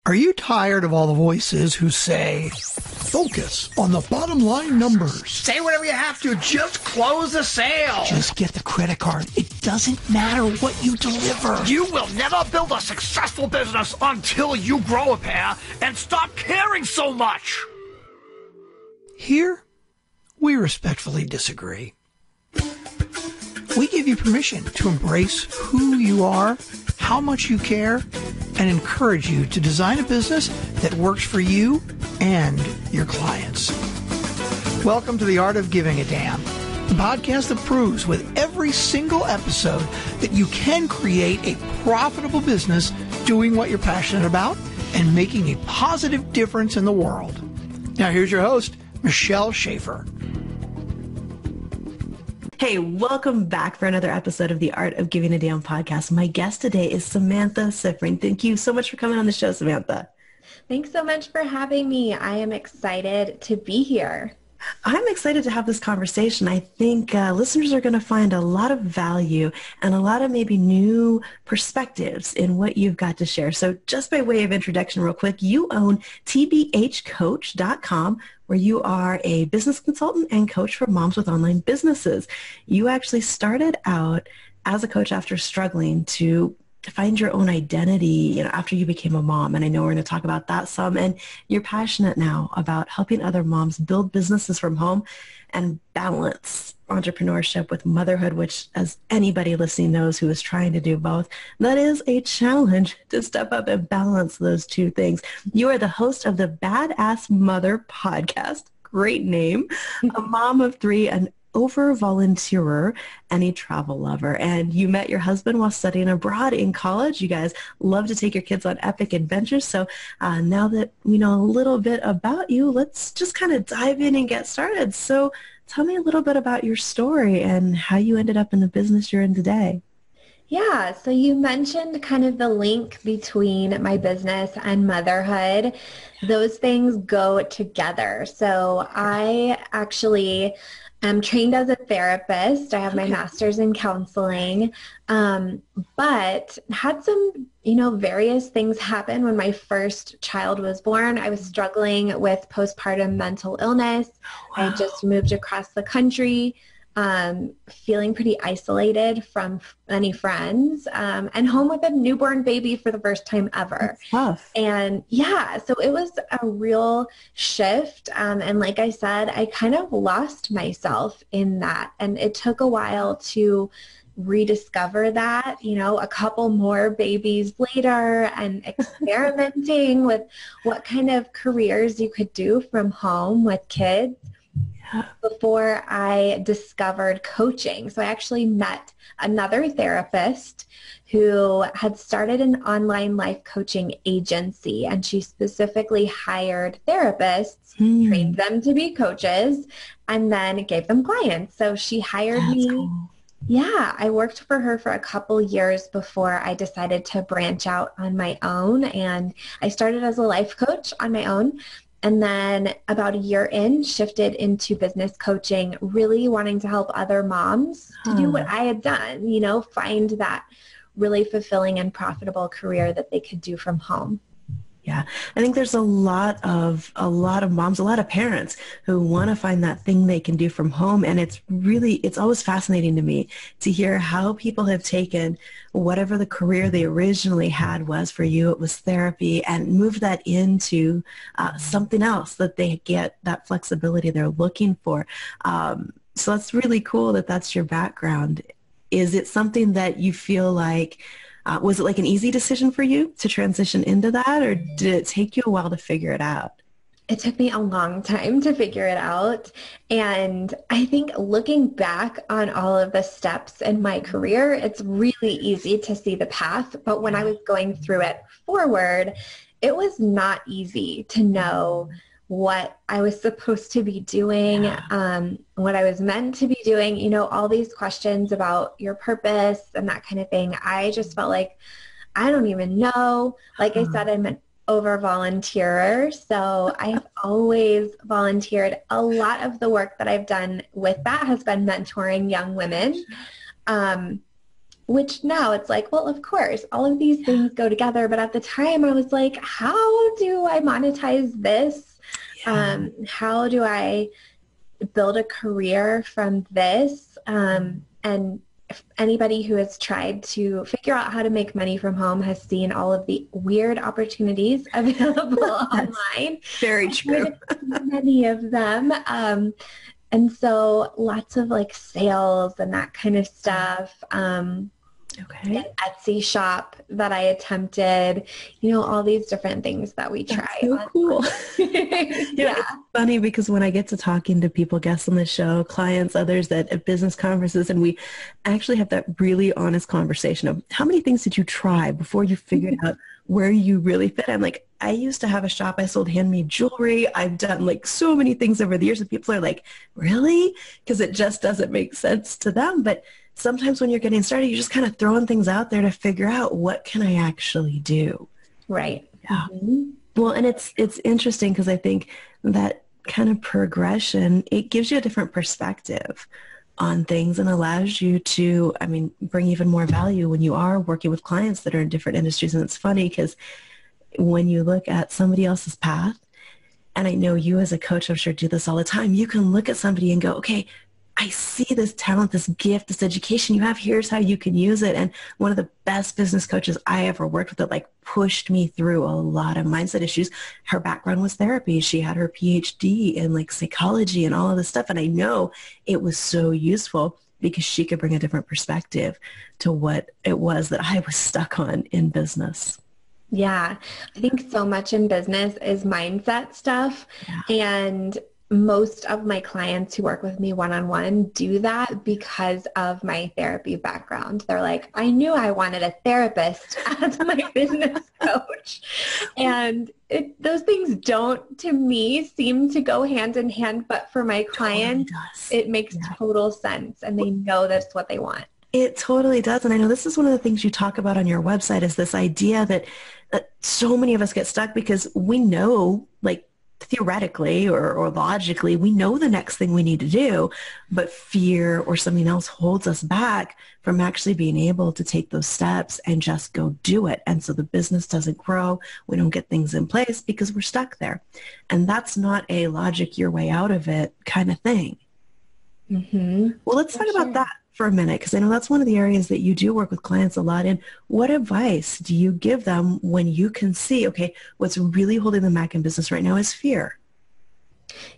Are you tired of all the voices who say, focus on the bottom line numbers? Say whatever you have to, just close the sale. Just get the credit card. It doesn't matter what you deliver. You will never build a successful business until you grow a pair and stop caring so much. Here, we respectfully disagree. We give you permission to embrace who you are, how much you care, and encourage you to design a business that works for you and your clients. Welcome to The Art of Giving a Damn, the podcast that proves with every single episode that you can create a profitable business doing what you're passionate about and making a positive difference in the world. Now here's your host, Michelle Schaefer. Hey, welcome back for another episode of the Art of Giving a Damn podcast. My guest today is Samantha Siffring. Thank you so much for coming on the show, Samantha. Thanks so much for having me. I am excited to be here. I'm excited to have this conversation. I think listeners are going to find a lot of value and a lot of maybe new perspectives in what you've got to share. So just by way of introduction real quick, you own tbhcoach.com, where you are a business consultant and coach for moms with online businesses. You actually started out as a coach after struggling to find your own identity, after you became a mom. And I know we're going to talk about that some. And you're passionate now about helping other moms build businesses from home and balance entrepreneurship with motherhood, which, as anybody listening knows who is trying to do both, that is a challenge to step up and balance those two things. You are the host of the Badass Mother podcast. Great name. A mom of three, an over-volunteerer, and a travel lover. And you met your husband while studying abroad in college. You guys love to take your kids on epic adventures. So now that we know a little bit about you, let's just kind of dive in and get started. So tell me a little bit about your story and how you ended up in the business you're in today. Yeah, so you mentioned kind of the link between my business and motherhood. Those things go together. So I actually I'm trained as a therapist. I have my master's in counseling, but had some, various things happen when my first child was born. I was struggling with postpartum mental illness. Wow. I just moved across the country, feeling pretty isolated from any friends, and home with a newborn baby for the first time ever. That's tough. And yeah, so it was a real shift. And like I said, I kind of lost myself in that. And it took a while to rediscover that, a couple more babies later and experimenting with what kind of careers you could do from home with kids. Before I discovered coaching. So I actually met another therapist who had started an online life coaching agency, and she specifically hired therapists, trained them to be coaches, and then gave them clients. So she hired me. Cool. Yeah, I worked for her for a couple years before I decided to branch out on my own, and I started as a life coach on my own. And then about a year in, shifted into business coaching, really wanting to help other moms to do what I had done, find that really fulfilling and profitable career that they could do from home. Yeah, I think there's a lot of moms, a lot of parents who want to find that thing they can do from home. And it's always fascinating to me to hear how people have taken whatever the career they originally had was. For you, it was therapy, and moved that into something else that they get that flexibility they're looking for. So that's really cool that that's your background. Is it something that you feel like, was it like an easy decision for you to transition into that, or did it take you a while to figure it out? It took me a long time to figure it out. And I think looking back on all of the steps in my career, it's really easy to see the path. But when I was going through it forward, it was not easy to know what I was supposed to be doing, what I was meant to be doing, all these questions about your purpose and that kind of thing. I just felt like, I don't even know. Like I said, I'm an over-volunteerer, so I've always volunteered. A lot of the work that I've done with that has been mentoring young women. which now it's like, well, of course, all of these things go together. But at the time I was like, how do I monetize this? How do I build a career from this? And if anybody who has tried to figure out how to make money from home has seen all of the weird opportunities available online. Very true. Many of them. And so lots of like sales and that kind of stuff. Okay. An Etsy shop that I attempted, all these different things that we try. That's so cool. Yeah. It's funny because when I get to talking to people, guests on the show, clients, others at business conferences, and we actually have that really honest conversation of how many things did you try before you figured out where you really fit? I'm like, I used to have a shop. I sold handmade jewelry. I've done like so many things over the years, and people are like, really? Because it just doesn't make sense to them. But sometimes when you're getting started, you're just kind of throwing things out there to figure out what can I actually do. Right. Yeah. Well, and it's interesting because I think that kind of progression, it gives you a different perspective on things and allows you to, bring even more value when you are working with clients that are in different industries. And it's funny because when you look at somebody else's path, and I know you as a coach, I'm sure do this all the time, you can look at somebody and go, okay, I see this talent, this gift, this education you have. Here's how you can use it. And one of the best business coaches I ever worked with that like pushed me through a lot of mindset issues. Her background was therapy. She had her PhD in like psychology and all of this stuff. And I know it was so useful because she could bring a different perspective to what it was that I was stuck on in business. Yeah. I think so much in business is mindset stuff. Yeah. And most of my clients who work with me one-on-one do that because of my therapy background. They're like, I knew I wanted a therapist as my business coach. And those things don't, to me, seem to go hand in hand. But for my clients, it makes total sense. And they know that's what they want. It totally does. And I know this is one of the things you talk about on your website is this idea that so many of us get stuck because we know, like, theoretically or logically, we know the next thing we need to do, but fear or something else holds us back from actually being able to take those steps and just go do it. And so the business doesn't grow. We don't get things in place because we're stuck there. And that's not a logic your way out of it kind of thing. Mm-hmm. Well, let's talk about that for a minute, because I know that's one of the areas that you do work with clients a lot in. What advice do you give them when you can see, okay, what's really holding them back in business right now is fear?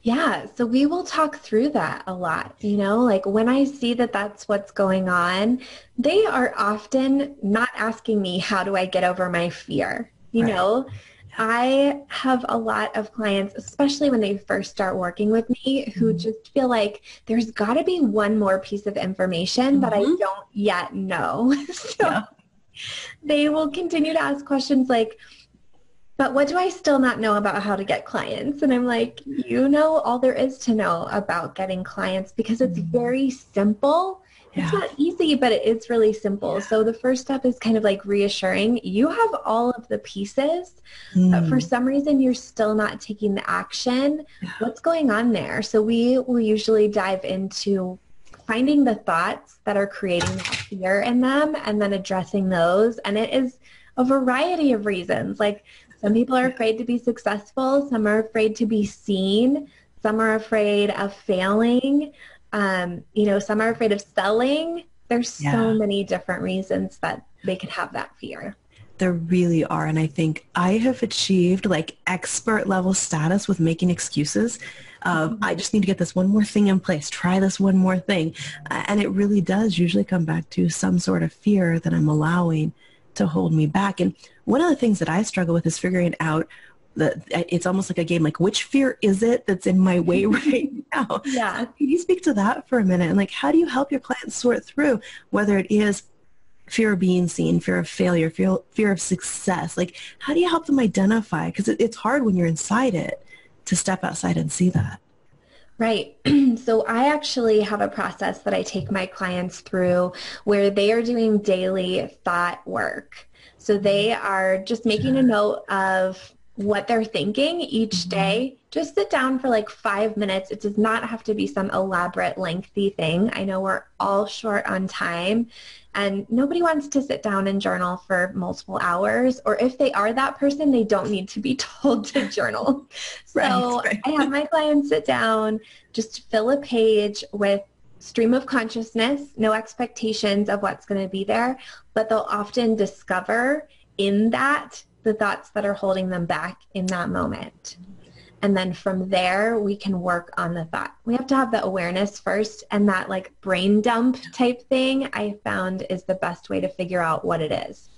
Yeah, so we will talk through that a lot. Like when I see that that's what's going on, they are often not asking me, how do I get over my fear? I have a lot of clients, especially when they first start working with me, who just feel like there's got to be one more piece of information that I don't yet know. So they will continue to ask questions like, but what do I still not know about how to get clients? And I'm like, all there is to know about getting clients because it's very simple. It's not easy, but it is really simple. So the first step is kind of like reassuring you have all of the pieces, but for some reason you're still not taking the action. What's going on there? So we will usually dive into finding the thoughts that are creating that fear in them and then addressing those. And it is a variety of reasons. Like some people are afraid to be successful. Some are afraid to be seen. Some are afraid of failing. Some are afraid of selling. There's so many different reasons that they could have that fear. There really are. And I think I have achieved like expert level status with making excuses. I just need to get this one more thing in place, try this one more thing. And it really does usually come back to some sort of fear that I'm allowing to hold me back. And one of the things that I struggle with is figuring out it's almost like a game, like which fear is it that's in my way right now? Yeah. Can you speak to that for a minute? And like, how do you help your clients sort through whether it is fear of being seen, fear of failure, fear of success? Like, how do you help them identify? Because it's hard when you're inside it to step outside and see that. Right. So I actually have a process that I take my clients through where they are doing daily thought work. So they are just making a note of what they're thinking each day, just sit down for like 5 minutes. It does not have to be some elaborate, lengthy thing. I know we're all short on time and nobody wants to sit down and journal for multiple hours. Or if they are that person, they don't need to be told to journal. So Right. I have my clients sit down, just fill a page with stream of consciousness, no expectations of what's going to be there, but they'll often discover in that the thoughts that are holding them back in that moment. And then from there, we can work on the thought. We have to have the awareness first, and that like brain dump type thing I found is the best way to figure out what it is.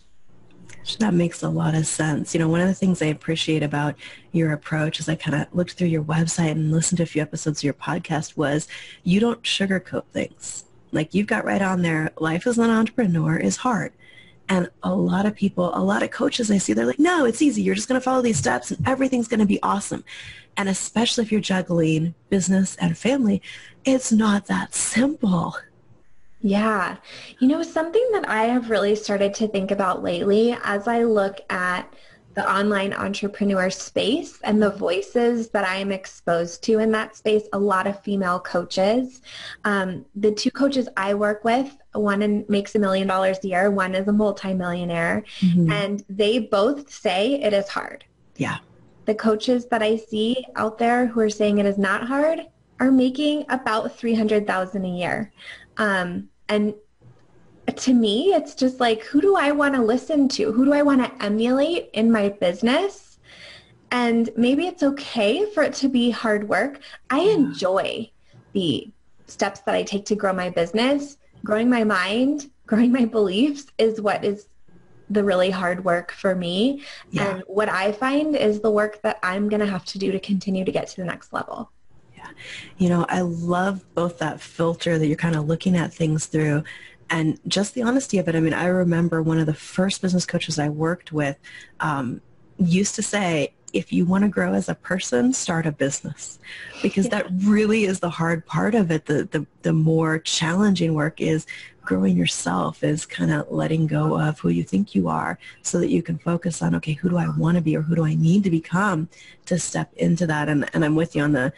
That makes a lot of sense. You know, one of the things I appreciate about your approach as I kind of looked through your website and listened to a few episodes of your podcast was you don't sugarcoat things. Like you've got right on there, life as an entrepreneur is hard. And a lot of people, a lot of coaches I see, they're like, no, it's easy. You're just going to follow these steps and everything's going to be awesome. And especially if you're juggling business and family, it's not that simple. Yeah. You know, something that I have really started to think about lately as I look at the online entrepreneur space and the voices that I am exposed to in that space, a lot of female coaches. The two coaches I work with, one makes $1 million a year, one is a multimillionaire, and they both say it is hard. Yeah. The coaches that I see out there who are saying it is not hard are making about $300,000 a year. And to me, it's just like, who do I want to listen to? Who do I want to emulate in my business? And maybe it's okay for it to be hard work. I enjoy the steps that I take to grow my business. Growing my mind, growing my beliefs is what is the really hard work for me. Yeah. And what I find is the work that I'm going to have to do to continue to get to the next level. You know, I love both that filter that you're kind of looking at things through and just the honesty of it. I mean, I remember one of the first business coaches I worked with used to say, if you want to grow as a person, start a business, because that really is the hard part of it. The more challenging work is growing yourself, is kind of letting go of who you think you are so that you can focus on, okay, who do I want to be or who do I need to become to step into that? And I'm with you on the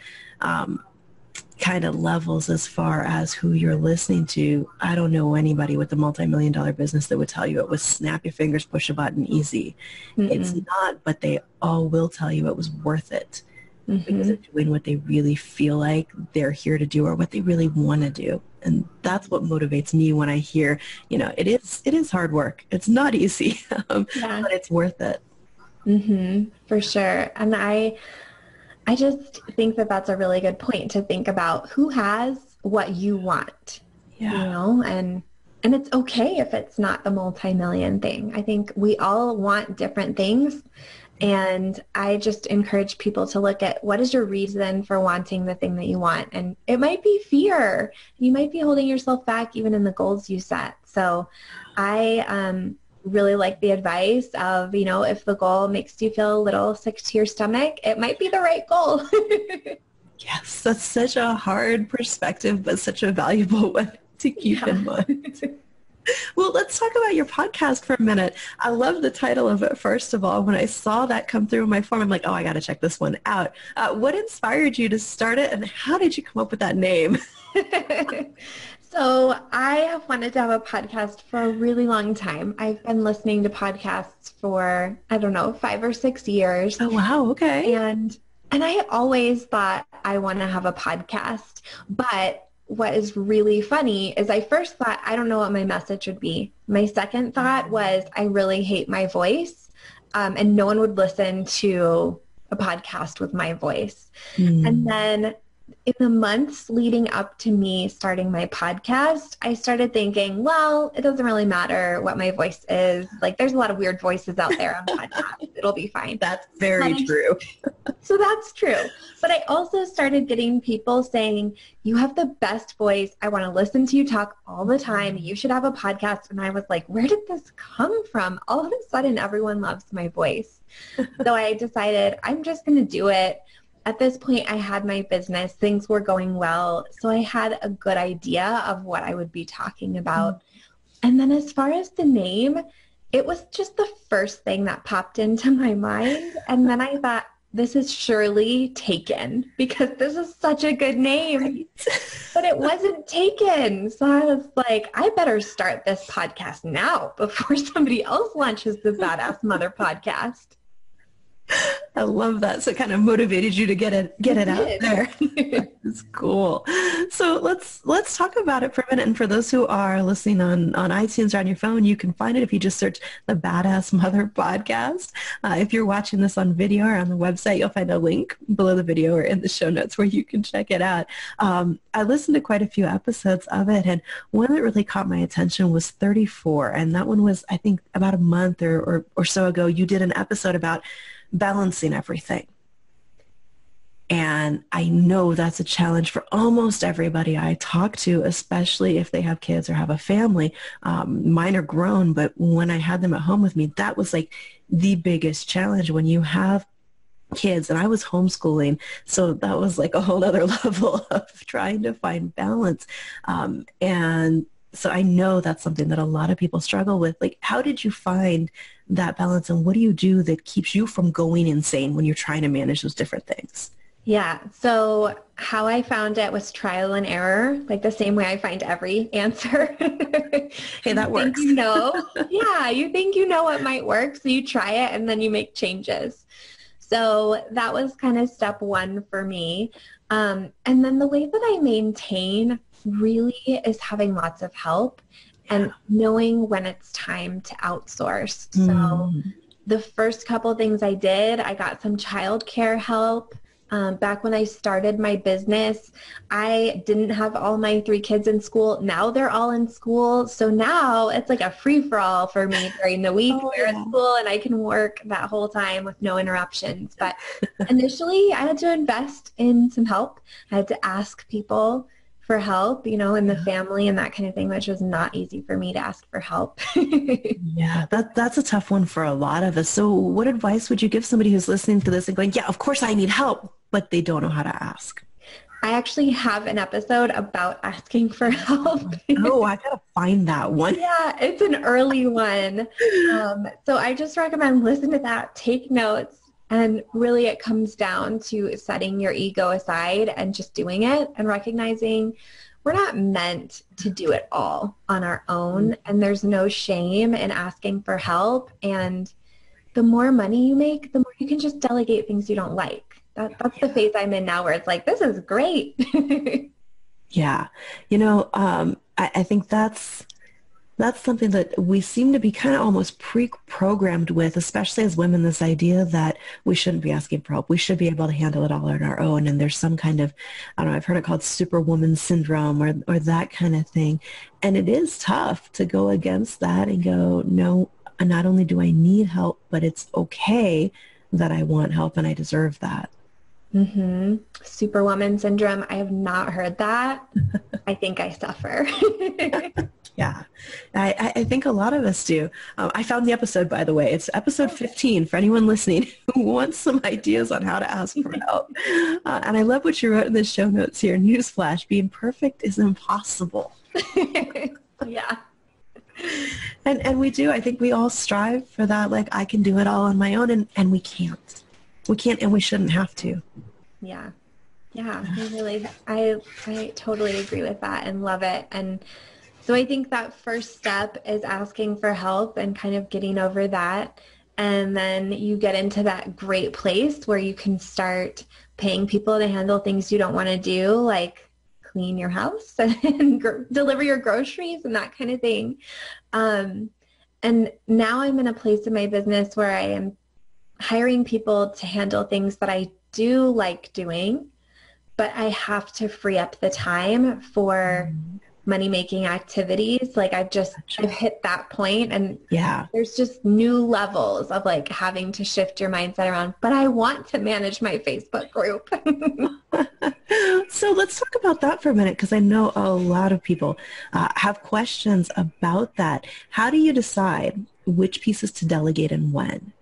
kind of levels as far as who you're listening to. I don't know anybody with a multi-million-dollar business that would tell you it was snap your fingers, push a button, easy. It's not, but they all will tell you it was worth it because they're doing what they really feel like they're here to do or what they really want to do. And that's what motivates me when I hear, you know, it is hard work. It's not easy, but it's worth it. For sure. And I just think that that's a really good point to think about who has what you want, you know, and it's okay if it's not the multi-million thing. I think we all want different things. And I just encourage people to look at what is your reason for wanting the thing that you want. And it might be fear. You might be holding yourself back even in the goals you set. So I really like the advice of, you know, if the goal makes you feel a little sick to your stomach, it might be the right goal. Yes, that's such a hard perspective, but such a valuable one to keep in mind. Well, let's talk about your podcast for a minute. I love the title of it, first of all. When I saw that come through in my form, I'm like, oh, I got to check this one out. What inspired you to start it, and how did you come up with that name? So I have wanted to have a podcast for a really long time. I've been listening to podcasts for, I don't know, 5 or 6 years. Oh, wow. Okay. And I always thought I want to have a podcast. But what is really funny is I first thought, I don't know what my message would be. My second thought was, I really hate my voice. And no one would listen to a podcast with my voice. And then in the months leading up to me starting my podcast, I started thinking, well, it doesn't really matter what my voice is. Like, there's a lot of weird voices out there on podcasts. It'll be fine. That's very true. So that's true. But I also started getting people saying, you have the best voice. I want to listen to you talk all the time. You should have a podcast. And I was like, where did this come from? All of a sudden, everyone loves my voice. So I decided I'm just going to do it. At this point, I had my business. Things were going well. So I had a good idea of what I would be talking about. And then as far as the name, It was just the first thing that popped into my mind. And then I thought, this is surely taken because this is such a good name. Right. But it wasn't taken. So I was like, I better start this podcast now before somebody else launches the Badass Mother podcast. I love that. So it kind of motivated you to get it out there. It's cool. So let's talk about it for a minute. And for those who are listening on iTunes or on your phone, you can find it if you just search the Badass Mother podcast. If you're watching this on video or on the website, you'll find a link below the video or in the show notes where you can check it out. I listened to quite a few episodes of it, and one that really caught my attention was 34. And that one was, I think, about a month or so ago. You did an episode about balancing everything. And I know that's a challenge for almost everybody I talk to, especially if they have kids or have a family. Mine are grown, but when I had them at home with me, that was like the biggest challenge when you have kids. And I was homeschooling, so that was like a whole other level of trying to find balance. And so I know that's something that a lot of people struggle with. Like, how did you find that balance, and what do you do that keeps you from going insane when you're trying to manage those different things? Yeah. So how I found it was trial and error, like the same way I find every answer. Hey, that works. Yeah, you think you know what might work, so you try it and then you make changes. So that was kind of step one for me. And then the way that I maintain really is having lots of help and knowing when it's time to outsource. So the first couple things I did, I got some childcare help. Back when I started my business, I didn't have all my 3 kids in school. Now they're all in school. So now it's like a free-for-all for me during the week. They're in school and I can work that whole time with no interruptions. But initially I had to invest in some help. I had to ask people for help, in the family and that kind of thing, which was not easy for me to ask for help. Yeah, that's a tough one for a lot of us. So what advice would you give somebody who's listening to this and going, yeah, of course I need help, but they don't know how to ask? I actually have an episode about asking for help. Oh, I gotta find that one. Yeah, it's an early one. So I just recommend listen to that, take notes. And really it comes down to setting your ego aside and just doing it and recognizing we're not meant to do it all on our own. And there's no shame in asking for help. And the more money you make, the more you can just delegate things you don't like. That's the phase I'm in now where it's like, this is great. Yeah. I think that's something that we seem to be kind of almost pre-programmed with, especially as women, this idea that we shouldn't be asking for help. We should be able to handle it all on our own. And there's some kind of, I don't know, I've heard it called superwoman syndrome or that kind of thing. And it is tough to go against that and go, no, not only do I need help, but it's okay that I want help and I deserve that. Superwoman syndrome. I have not heard that. I think I suffer. Yeah, I think a lot of us do. I found the episode, by the way. It's episode 15 for anyone listening who wants some ideas on how to ask for help. And I love what you wrote in the show notes here. Newsflash, being perfect is impossible. Yeah. And we do. I think we all strive for that. Like, I can do it all on my own, and we can't. We can't, and we shouldn't have to. Yeah. Yeah. I totally agree with that and love it. And so I think that first step is asking for help and kind of getting over that. And then you get into that great place where you can start paying people to handle things you don't want to do, like clean your house and deliver your groceries and that kind of thing. And now I'm in a place in my business where I am hiring people to handle things that I do like doing, but I have to free up the time for money-making activities. Like I've hit that point, and there's just new levels of like having to shift your mindset around, but I want to manage my Facebook group. So let's talk about that for a minute, because I know a lot of people have questions about that. How do you decide which pieces to delegate and when?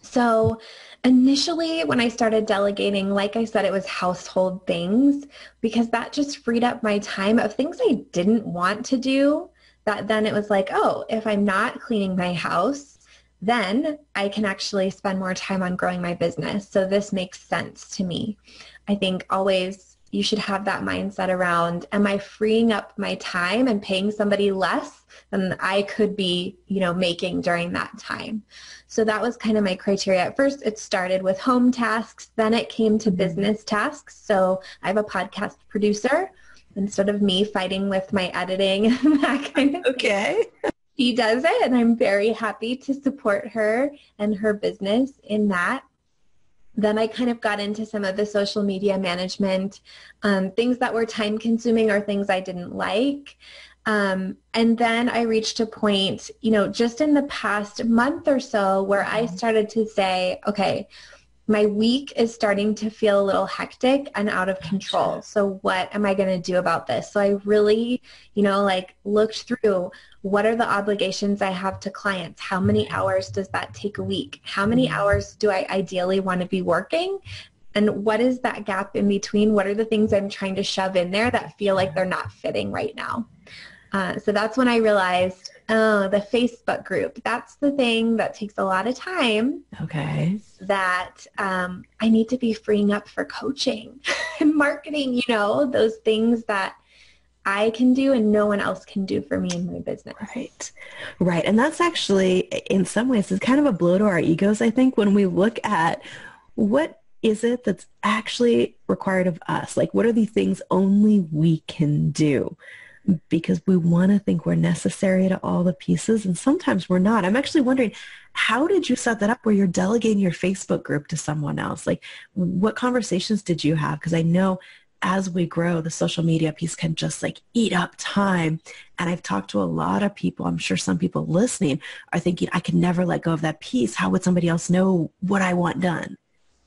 So initially when I started delegating, like I said, it was household things, because that just freed up my time of things I didn't want to do that then it was like, oh, if I'm not cleaning my house, then I can actually spend more time on growing my business. So this makes sense to me. I think always you should have that mindset around, am I freeing up my time and paying somebody less than I could be, making during that time? So that was kind of my criteria. At first, it started with home tasks. Then it came to business tasks. So I have a podcast producer. Instead of me fighting with my editing, that kind of thing, she does it. And I'm very happy to support her and her business in that. Then I kind of got into some of the social media management, things that were time consuming or things I didn't like. And then I reached a point, just in the past month or so where I started to say, okay, my week is starting to feel a little hectic and out of control. So what am I going to do about this? So I really, looked through, what are the obligations I have to clients? How many hours does that take a week? How many hours do I ideally want to be working? And what is that gap in between? What are the things I'm trying to shove in there that feel like they're not fitting right now? So that's when I realized, the Facebook group, that's the thing that takes a lot of time. Okay. That I need to be freeing up for coaching and marketing, those things that I can do and no one else can do for me in my business. Right. And that's actually, in some ways, it's kind of a blow to our egos, I think, when we look at what is it that's actually required of us? Like, what are the things only we can do? Because we want to think we're necessary to all the pieces, and sometimes we're not. I'm actually wondering, how did you set that up where you're delegating your Facebook group to someone else? Like, what conversations did you have? Because I know as we grow, the social media piece can just eat up time. And I've talked to a lot of people. I'm sure some people listening are thinking, I can never let go of that piece. How would somebody else know what I want done?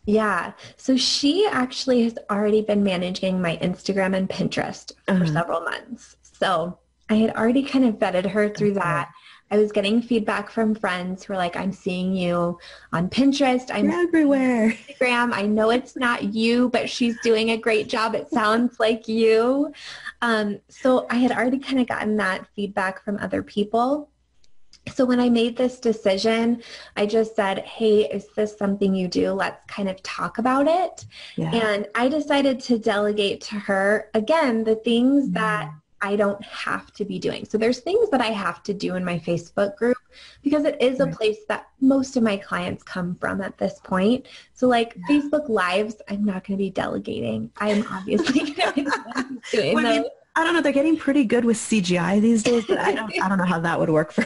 Yeah. So she actually has already been managing my Instagram and Pinterest for several months. So I had already kind of vetted her through that. I was getting feedback from friends who were like, I'm seeing you on Pinterest. I'm everywhere. Instagram. I know it's not you, but she's doing a great job. It sounds like you. So I had already kind of gotten that feedback from other people. So when I made this decision, I just said, hey, is this something you do? Let's kind of talk about it. Yeah. And I decided to delegate to her, again, the things that I don't have to be doing. So there's things that I have to do in my Facebook group because it is a place that most of my clients come from at this point. So Facebook Lives, I'm not going to be delegating. I'm obviously going to be doing those. I don't know. They're getting pretty good with CGI these days, but I don't know how that would work for.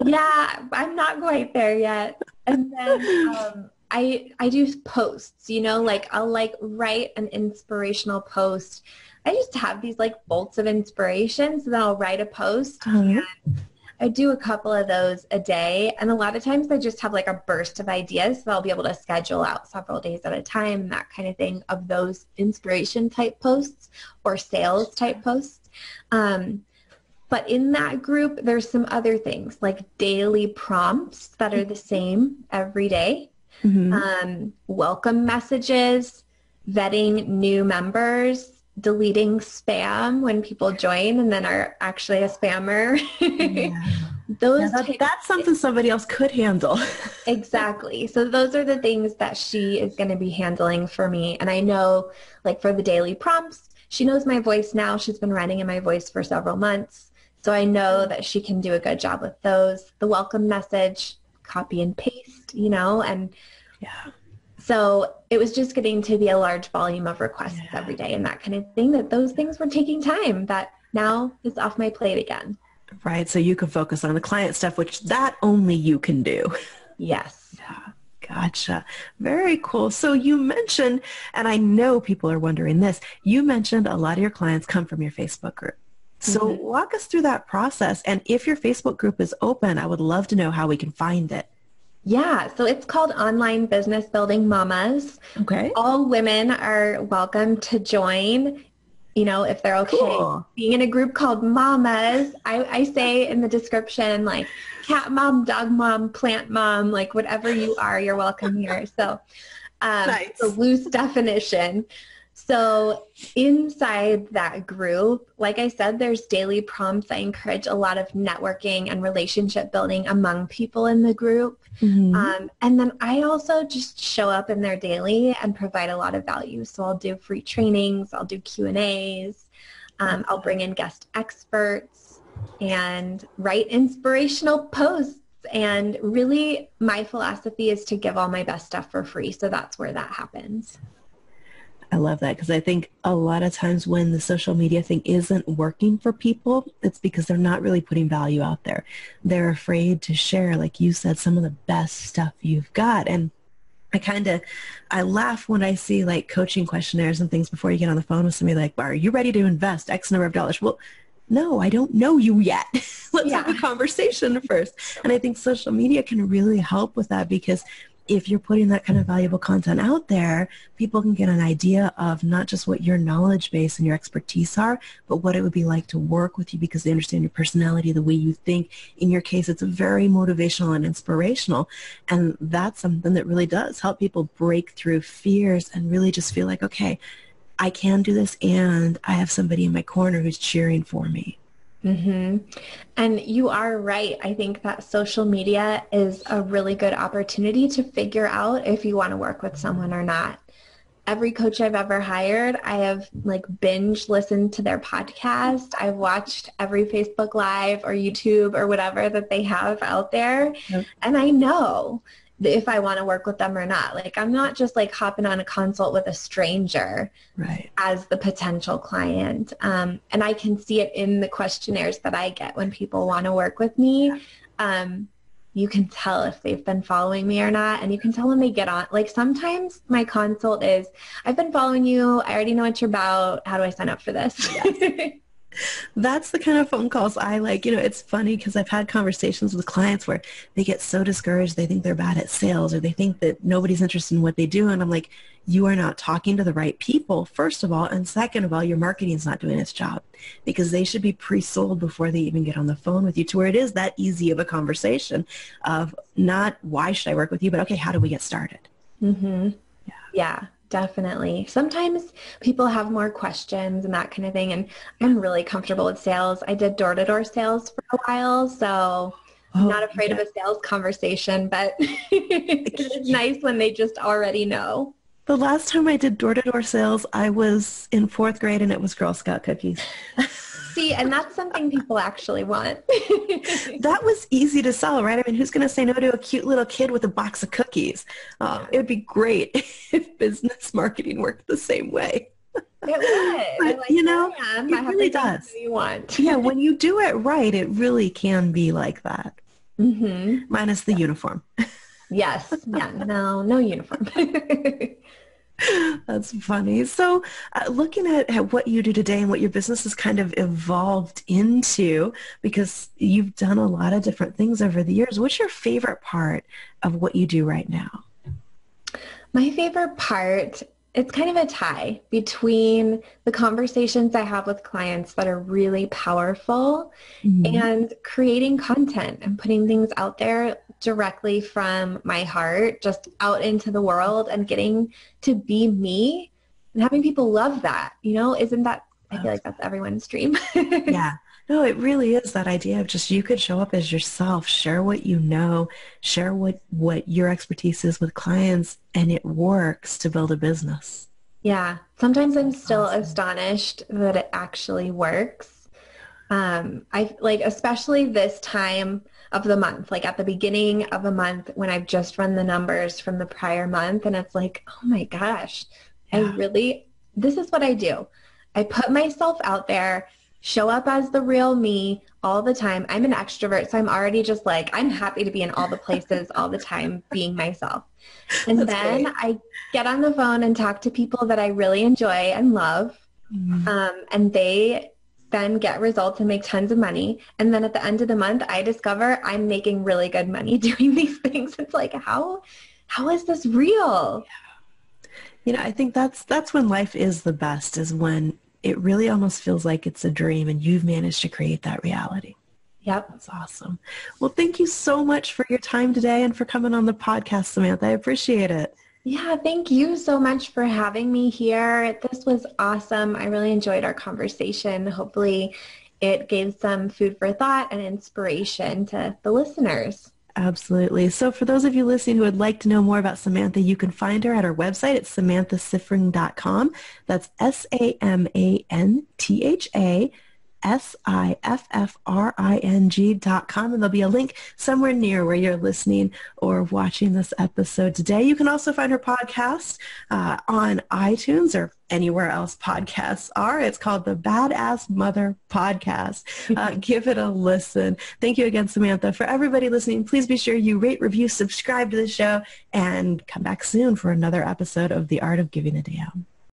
Yeah, I'm not quite there yet. And then I do posts. I'll write an inspirational post. I just have these bolts of inspiration, so then I'll write a post. And I do a couple of those a day, and a lot of times I just have a burst of ideas, so I'll be able to schedule out several days at a time, that kind of thing, of those inspiration type posts or sales type posts. But in that group, there's some other things like daily prompts that are the same every day, welcome messages, vetting new members, deleting spam when people join and then are actually a spammer. That's something somebody else could handle. Exactly. So those are the things that she is going to be handling for me. And I know, for the daily prompts, she knows my voice now. She's been writing in my voice for several months. So I know that she can do a good job with those. The welcome message, copy and paste, and so it was just getting to be a large volume of requests every day and that kind of thing, that those things were taking time that now is off my plate again. Right. So you can focus on the client stuff, which that only you can do. Yes. Yeah. Gotcha. Very cool. So you mentioned, and I know people are wondering this, you mentioned a lot of your clients come from your Facebook group. So walk us through that process. And if your Facebook group is open, I would love to know how we can find it. Yeah, so it's called Online Business Building Mamas. Okay. All women are welcome to join, if they're okay. Cool. Being in a group called Mamas, I say in the description, cat mom, dog mom, plant mom, whatever you are, you're welcome here. So nice. It's a loose definition. So inside that group, like I said, there's daily prompts. I encourage a lot of networking and relationship building among people in the group. And then I also just show up in there daily and provide a lot of value. So I'll do free trainings, I'll do Q&As, I'll bring in guest experts and write inspirational posts. And really, my philosophy is to give all my best stuff for free. So that's where that happens. I love that, because I think a lot of times when the social media thing isn't working for people, it's because they're not really putting value out there. They're afraid to share, like you said, some of the best stuff you've got. And I laugh when I see like coaching questionnaires and things before you get on the phone with somebody like, are you ready to invest X number of dollars? Well, no, I don't know you yet. Let's have a conversation first. And I think social media can really help with that, because if you're putting that kind of valuable content out there, people can get an idea of not just what your knowledge base and your expertise are, but what it would be like to work with you, because they understand your personality, the way you think. In your case, it's very motivational and inspirational. And that's something that really does help people break through fears and really just feel like, okay, I can do this, and I have somebody in my corner who's cheering for me. And you are right. I think that social media is a really good opportunity to figure out if you want to work with someone or not. Every coach I've ever hired, I have like binge listened to their podcast. I've watched every Facebook Live or YouTube or whatever that they have out there. And I know if I want to work with them or not. Like, I'm not just like hopping on a consult with a stranger as the potential client. And I can see it in the questionnaires that I get when people want to work with me. You can tell if they've been following me or not. And you can tell when they get on. Like, sometimes my consult is, I've been following you. I already know what you're about. How do I sign up for this? That's the kind of phone calls I like. You know, it's funny because I've had conversations with clients where they get so discouraged, they think they're bad at sales, or they think that nobody's interested in what they do. And I'm like, you are not talking to the right people, first of all. And second of all, your marketing is not doing its job, because they should be pre-sold before they even get on the phone with you, to where it is that easy of a conversation of not why should I work with you, but okay, how do we get started? Yeah. Definitely. Sometimes people have more questions and that kind of thing. And I'm really comfortable with sales. I did door-to-door sales for a while, so I'm not afraid of a sales conversation, but it's nice when they just already know. The last time I did door-to-door sales, I was in 4th grade, and it was Girl Scout cookies. See, and that's something people actually want. That was easy to sell, right? I mean, who's going to say no to a cute little kid with a box of cookies? It would be great if business marketing worked the same way. It would. But, you know, it really does. You want. Yeah, when you do it right, it really can be like that. Minus the uniform. Yes. Yeah. No uniform. That's funny. So looking at what you do today and what your business has kind of evolved into, because you've done a lot of different things over the years, what's your favorite part of what you do right now? My favorite part, it's kind of a tie between the conversations I have with clients that are really powerful and creating content and putting things out there directly from my heart, just out into the world, and getting to be me and having people love that. You know, isn't that, I feel like that's everyone's dream. Yeah. No, it really is that idea of just, you could show up as yourself, share what you know, share what your expertise is with clients, and it works to build a business. Yeah. Sometimes I'm still astonished that it actually works. I like, especially this time of the month, like at the beginning of a month when I've just run the numbers from the prior month, and it's like, oh my gosh, this is what I do. I put myself out there, show up as the real me all the time. I'm an extrovert, so I'm already just like, I'm happy to be in all the places all the time being myself. And then I get on the phone and talk to people that I really enjoy and love, and they then get results and make tons of money. And then at the end of the month, I discover I'm making really good money doing these things. It's like, how is this real? You know, I think that's when life is the best, is when it really almost feels like it's a dream and you've managed to create that reality. Yep. That's awesome. Well, thank you so much for your time today and for coming on the podcast, Samantha. I appreciate it. Yeah, thank you so much for having me here. This was awesome. I really enjoyed our conversation. Hopefully it gave some food for thought and inspiration to the listeners. Absolutely. So for those of you listening who would like to know more about Samantha, you can find her at her website. It's samanthasiffring.com. That's SAMANTHASIFFRING.com. And there'll be a link somewhere near where you're listening or watching this episode today. You can also find her podcast on iTunes or anywhere else podcasts are. It's called the Badass Mother Podcast. Give it a listen. Thank you again, Samantha. For everybody listening, please be sure you rate, review, subscribe to the show, and come back soon for another episode of The Art of Giving a Damn.